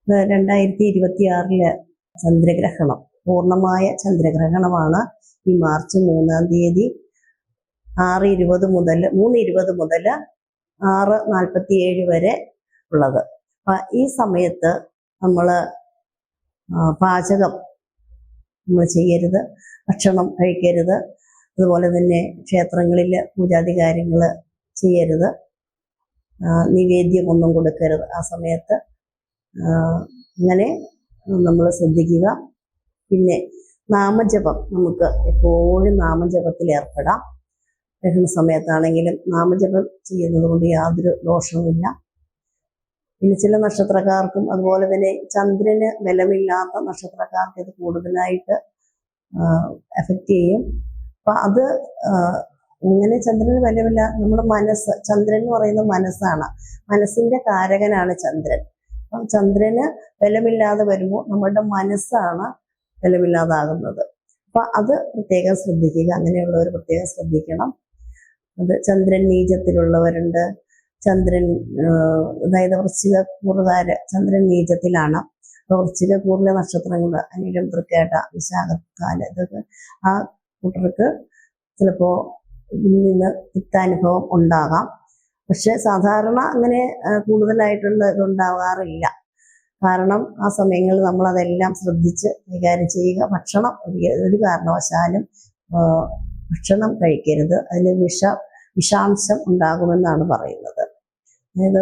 2026 ചന്ദ്രഗ്രഹണം, പൂർണ്ണമായ ചന്ദ്രഗ്രഹണമാണ് ഈ മാർച്ച് 3-ാം തീയതി 3:20 മുതൽ 6:47 വരെ ഉള്ളത്. ഈ സമയത്ത് നമ്മൾ പാചകം നമ്മൾ ചെയ്യരുത്, ഭക്ഷണം കഴിക്കരുത്. അതുപോലെ തന്നെ ക്ഷേത്രങ്ങളിൽ പൂജാതി കാര്യങ്ങൾ ചെയ്യരുത്, നിവേദ്യമൊന്നും കൊടുക്കരുത് ആ സമയത്ത്. അങ്ങനെ നമ്മൾ ശ്രദ്ധിക്കുക. പിന്നെ നാമജപം, നമുക്ക് എപ്പോഴും നാമജപത്തിൽ ഏർപ്പെടാം. ഗ്രഹണ സമയത്താണെങ്കിലും നാമജപം ചെയ്യുന്നത് കൊണ്ട് യാതൊരു ദോഷവുമില്ല. പിന്നെ ചില നക്ഷത്രക്കാർക്കും അതുപോലെ തന്നെ ചന്ദ്രന് ബലമില്ലാത്ത നക്ഷത്രക്കാർക്ക് ഇത് കൂടുതലായിട്ട് എഫക്റ്റ് ചെയ്യും. അപ്പം അത് ഇങ്ങനെ ചന്ദ്രന് ബലമില്ല, നമ്മുടെ മനസ്സ്, ചന്ദ്രൻ എന്ന് പറയുന്നത് മനസ്സാണ്, മനസ്സിന്റെ കാരകനാണ് ചന്ദ്രൻ. അപ്പം ചന്ദ്രന് ബലമില്ലാതെ വരുമ്പോൾ നമ്മുടെ മനസ്സാണ് ബലമില്ലാതാകുന്നത്. അപ്പം അത് പ്രത്യേകം ശ്രദ്ധിക്കുക, അങ്ങനെയുള്ളവർ പ്രത്യേകം ശ്രദ്ധിക്കണം. അത് ചന്ദ്രൻ നീചത്തിലുള്ളവരുണ്ട്, ചന്ദ്രൻ അതായത് വൃശ്ചികക്കൂറുകാര് ചന്ദ്രൻ നീചത്തിലാണ്. അപ്പോൾ വൃശ്ചികക്കൂറിലെ നക്ഷത്രങ്ങൾ അനിഴം, തൃക്കേട്ട, വിശാഖക്കാല്, ഇതൊക്കെ ആ കൂട്ടർക്ക് ചിലപ്പോൾ ഇതിൽ നിന്ന് തിക്താനുഭവം ഉണ്ടാകാം. പക്ഷെ സാധാരണ അങ്ങനെ കൂടുതലായിട്ടുള്ള ഇതുണ്ടാകാറില്ല. കാരണം ആ സമയങ്ങളിൽ നമ്മളതെല്ലാം ശ്രദ്ധിച്ച് കൈകാര്യം ചെയ്യുക. ഭക്ഷണം ഒരു കാരണവശാലും ഭക്ഷണം കഴിക്കരുത്, അതിന് വിഷാംശം ഉണ്ടാകുമെന്നാണ് പറയുന്നത്. അതായത്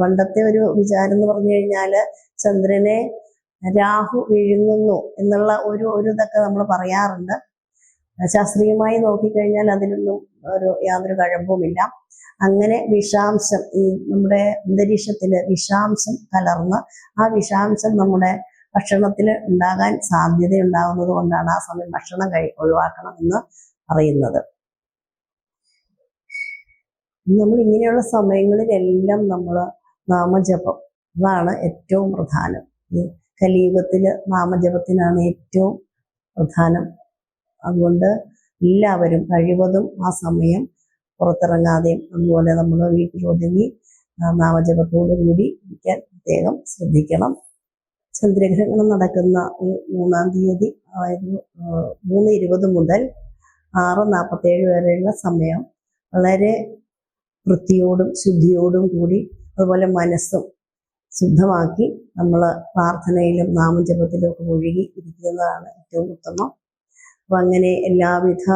പണ്ടത്തെ ഒരു വിചാരം എന്ന് പറഞ്ഞു കഴിഞ്ഞാൽ ചന്ദ്രനെ രാഹു വിഴുങ്ങുന്നു എന്നുള്ള ഒരു ഇതൊക്കെ നമ്മൾ പറയാറുണ്ട്. ശാസ്ത്രീയമായി നോക്കിക്കഴിഞ്ഞാൽ അതിലൊന്നും യാതൊരു കഴമ്പുമില്ല. അങ്ങനെ വിഷാംശം, ഈ നമ്മുടെ അന്തരീക്ഷത്തില് വിഷാംശം കലർന്ന് ആ വിഷാംശം നമ്മുടെ ഭക്ഷണത്തിൽ ഉണ്ടാകാൻ സാധ്യതയുണ്ടാകുന്നത് കൊണ്ടാണ് ആ സമയം ഭക്ഷണം ഒഴിവാക്കണം എന്ന് പറയുന്നത്. നമ്മൾ ഇങ്ങനെയുള്ള സമയങ്ങളിലെല്ലാം നമ്മൾ നാമജപം, അതാണ് ഏറ്റവും പ്രധാനം. കലിയുഗത്തില് നാമജപത്തിനാണ് ഏറ്റവും പ്രധാനം. അതുകൊണ്ട് എല്ലാവരും കഴിവതും ആ സമയം പുറത്തിറങ്ങാതെയും അതുപോലെ നമ്മൾ വീട്ടിലൊതുങ്ങി നാമജപത്തോടു കൂടി ഇരിക്കാൻ പ്രത്യേകം ശ്രദ്ധിക്കണം. ചന്ദ്രഗ്രഹണം നടക്കുന്ന 3-ാം തീയതി, അതായത് 3:20 മുതൽ 6:47 വരെയുള്ള സമയം വളരെ വൃത്തിയോടും ശുദ്ധിയോടും കൂടി അതുപോലെ മനസ്സും ശുദ്ധമാക്കി നമ്മൾ പ്രാർത്ഥനയിലും നാമജപത്തിലും ഒക്കെ ഒഴുകി ഇരിക്കുന്നതാണ് ഏറ്റവും ഉത്തമം. അപ്പം അങ്ങനെ എല്ലാവിധ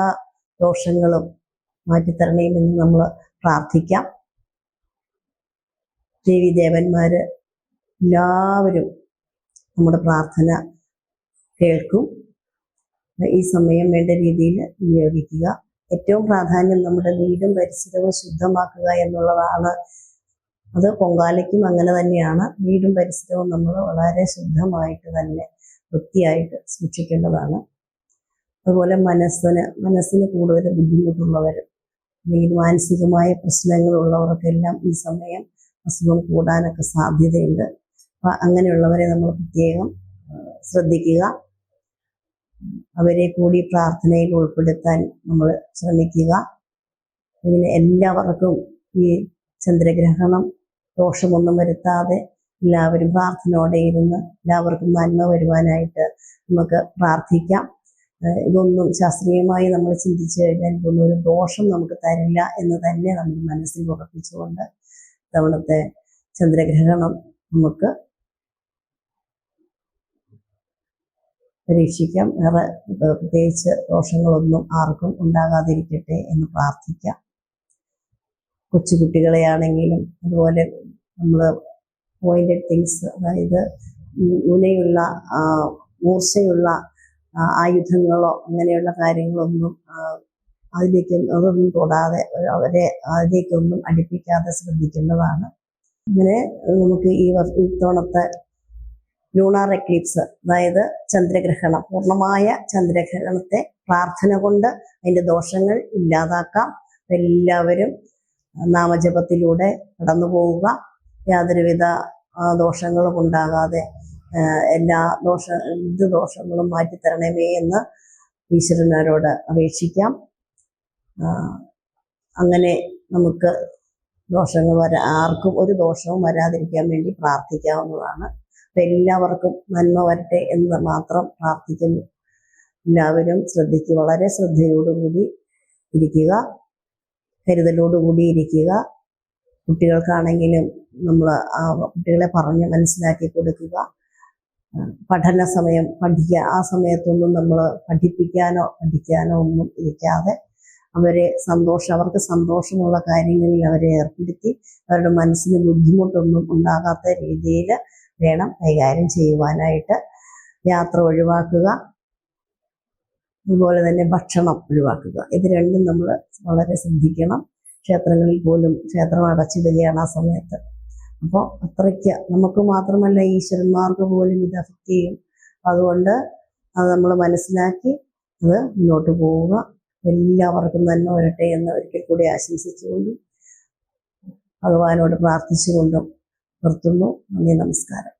ദോഷങ്ങളും മാറ്റിത്തരണേമെന്ന് നമ്മൾ പ്രാർത്ഥിക്കാം. ദേവീദേവന്മാര് എല്ലാവരും നമ്മുടെ പ്രാർത്ഥന കേൾക്കും. ഈ സമയം വേണ്ട രീതിയിൽ വിനിയോഗിക്കുക. ഏറ്റവും പ്രാധാന്യം നമ്മുടെ വീടും പരിസരവും ശുദ്ധമാക്കുക എന്നുള്ളതാണ്. അത് പൊങ്കാലയ്ക്കും അങ്ങനെ തന്നെയാണ്. വീടും പരിസരവും നമ്മൾ വളരെ ശുദ്ധമായിട്ട് തന്നെ വൃത്തിയായിട്ട് സൂക്ഷിക്കേണ്ടതാണ്. അതുപോലെ മനസ്സിന് കൂടുതൽ ബുദ്ധിമുട്ടുള്ളവർ, അല്ലെങ്കിൽ മാനസികമായ പ്രശ്നങ്ങളുള്ളവർക്കെല്ലാം ഈ സമയം അസുഖം കൂടാനൊക്കെ സാധ്യതയുണ്ട്. അപ്പം അങ്ങനെയുള്ളവരെ നമ്മൾ പ്രത്യേകം ശ്രദ്ധിക്കുക. അവരെ കൂടി പ്രാർത്ഥനയിൽ ഉൾപ്പെടുത്താൻ നമ്മൾ ശ്രമിക്കുക. ഇങ്ങനെ എല്ലാവർക്കും ഈ ചന്ദ്രഗ്രഹണം ദോഷമൊന്നും വരുത്താതെ എല്ലാവരും പ്രാർത്ഥനയോടെ ഇരുന്ന് എല്ലാവർക്കും നന്മ വരുവാനായിട്ട് നമുക്ക് പ്രാർത്ഥിക്കാം. ഇതൊന്നും ശാസ്ത്രീയമായി നമ്മൾ ചിന്തിച്ചു കഴിഞ്ഞാൽ ഇതൊന്നും ഒരു ദോഷം നമുക്ക് തരില്ല എന്ന് തന്നെ നമ്മൾ മനസ്സിൽ ഉറപ്പിച്ചുകൊണ്ട് തവണത്തെ ചന്ദ്രഗ്രഹണം നമുക്ക് പരീക്ഷിക്കാം. വേറെ പ്രത്യേകിച്ച് ദോഷങ്ങളൊന്നും ആർക്കും ഉണ്ടാകാതിരിക്കട്ടെ എന്ന് പ്രാർത്ഥിക്കാം. കൊച്ചുകുട്ടികളെയാണെങ്കിലും അതുപോലെ നമ്മൾ പോയിന്റഡ് തിങ്സ്, അതായത് മുനയുള്ള മൂർച്ചയുള്ള ആയുധങ്ങളോ അങ്ങനെയുള്ള കാര്യങ്ങളൊന്നും അതൊന്നും തൊടാതെ അവരെ അതിലേക്കൊന്നും അടുപ്പിക്കാതെ ശ്രദ്ധിക്കേണ്ടതാണ്. അങ്ങനെ നമുക്ക് ഈ ഇത്തവണത്തെ ലൂണാർ എക്ലിപ്സ്, അതായത് ചന്ദ്രഗ്രഹണം, പൂർണ്ണമായ ചന്ദ്രഗ്രഹണത്തെ പ്രാർത്ഥന കൊണ്ട് അതിൻ്റെ ദോഷങ്ങൾ ഇല്ലാതാക്കാം. എല്ലാവരും നാമജപത്തിലൂടെ കടന്നു പോവുക. യാതൊരുവിധ ദോഷങ്ങളും ഉണ്ടാകാതെ എല്ലാ ദോഷങ്ങളും മാറ്റിത്തരണമേ എന്ന് ഈശ്വരനോട് അപേക്ഷിക്കാം. അങ്ങനെ നമുക്ക് ആർക്കും ഒരു ദോഷവും വരാതിരിക്കാൻ വേണ്ടി പ്രാർത്ഥിക്കാവുന്നതാണ്. അപ്പം എല്ലാവർക്കും നന്മ വരട്ടെ എന്ന് മാത്രം പ്രാർത്ഥിക്കുന്നു. എല്ലാവരും ശ്രദ്ധിക്കുക, വളരെ ശ്രദ്ധയോടുകൂടി ഇരിക്കുക, കരുതലോടുകൂടി ഇരിക്കുക. കുട്ടികൾക്കാണെങ്കിലും നമ്മൾ ആ കുട്ടികളെ പറഞ്ഞ് മനസ്സിലാക്കി കൊടുക്കുക. പഠന സമയം പഠിക്കുക, ആ സമയത്തൊന്നും നമ്മൾ പഠിക്കാനോ ഒന്നും ഇരിക്കാതെ അവർക്ക് സന്തോഷമുള്ള കാര്യങ്ങളിൽ അവരെ ഏർപ്പെടുത്തി അവരുടെ മനസ്സിന് ബുദ്ധിമുട്ടൊന്നും ഉണ്ടാകാത്ത രീതിയിൽ വേണം കൈകാര്യം ചെയ്യുവാനായിട്ട്. യാത്ര ഒഴിവാക്കുക, അതുപോലെ തന്നെ ഭക്ഷണം ഒഴിവാക്കുക. ഇത് രണ്ടും നമ്മൾ വളരെ ശ്രദ്ധിക്കണം. ക്ഷേത്രങ്ങളിൽ പോലും ക്ഷേത്രം അടച്ചിടുകയാണ് ആ സമയത്ത്. അപ്പോൾ അത്രയ്ക്ക് നമുക്ക് മാത്രമല്ല ഈശ്വരന്മാർക്ക് പോലും ഇത് അഫക്റ്റ് ചെയ്യും. അതുകൊണ്ട് അത് നമ്മൾ മനസ്സിലാക്കി അത് മുന്നോട്ട് പോവുക. എല്ലാവർക്കും നന്മ വരട്ടെ എന്ന് ഒരിക്കൽ കൂടി ആശംസിച്ചുകൊണ്ടും ഭഗവാനോട് പ്രാർത്ഥിച്ചുകൊണ്ടും നിർത്തുന്നു. നന്ദി, നമസ്കാരം.